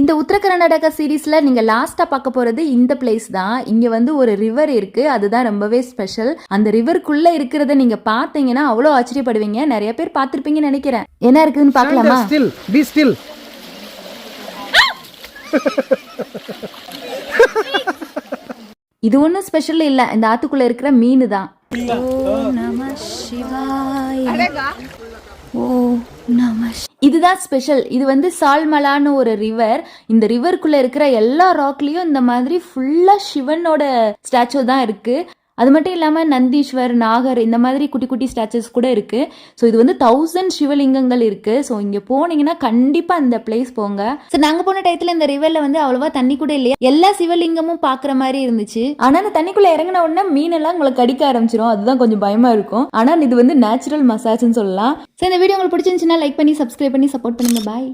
இந்த உத்தர கர்நாடகா சீரீஸ்ல நீங்க லாஸ்டா பார்க்க போறது இந்த பிளேஸ் தான். இங்க வந்து ஒரு ரிவர் இருக்கு, அதுதான் ரொம்பவே ஸ்பெஷல். அந்த ரிவருக்குள்ள இருக்கிறத நீங்க பாத்தீங்கன்னா அவ்வளவு ஆச்சரியப்படுவீங்க. நிறைய பேர் பார்த்திருப்பீங்கன்னு நினைக்கிறேன். என்ன இருக்குன்னு பார்க்கலாமா? இது ஒன்றும் ஸ்பெஷல் இல்ல, இந்த ஆத்துக்குள்ள இருக்கிற மீன் தான். இதுதான் ஸ்பெஷல். இது வந்து சால்மலான்னு ஒரு ரிவர். இந்த ரிவருக்குள்ள இருக்கிற எல்லா ராக்லயும் இந்த மாதிரி ஃபுல்லா சிவனோட ஸ்டாச்சு தான் இருக்கு. அது மட்டும் இல்லாமல் நந்தீஸ்வர், நாகர் இந்த மாதிரி குட்டி குட்டி ஸ்டாச்சஸ் கூட இருக்கு. ஸோ இது வந்து 1000 சிவலிங்கங்கள் இருக்கு. ஸோ இங்கே போனீங்கன்னா கண்டிப்பாக இந்த பிளேஸ் போங்க. ஸோ நாங்கள் போன டயத்தில் இந்த ரிவர்ல வந்து அவ்வளோவா தண்ணி கூட இல்லையா, எல்லா சிவலிங்கமும் பார்க்குற மாதிரி இருந்துச்சு. ஆனால் அந்த தண்ணிக்குள்ளே இறங்கின உடனே மீனெல்லாம் உங்களுக்கு கடிக்க ஆரம்பிச்சிடும், அதுதான் கொஞ்சம் பயமா இருக்கும். ஆனால் இது வந்து நேச்சுரல் மசாஜ்னு சொல்லலாம். ஸோ இந்த வீடியோ உங்களுக்கு பிடிச்சிருந்துச்சுன்னா லைக் பண்ணி சப்ஸ்கிரைப் பண்ணி சப்போர்ட் பண்ணுங்க. பாய்.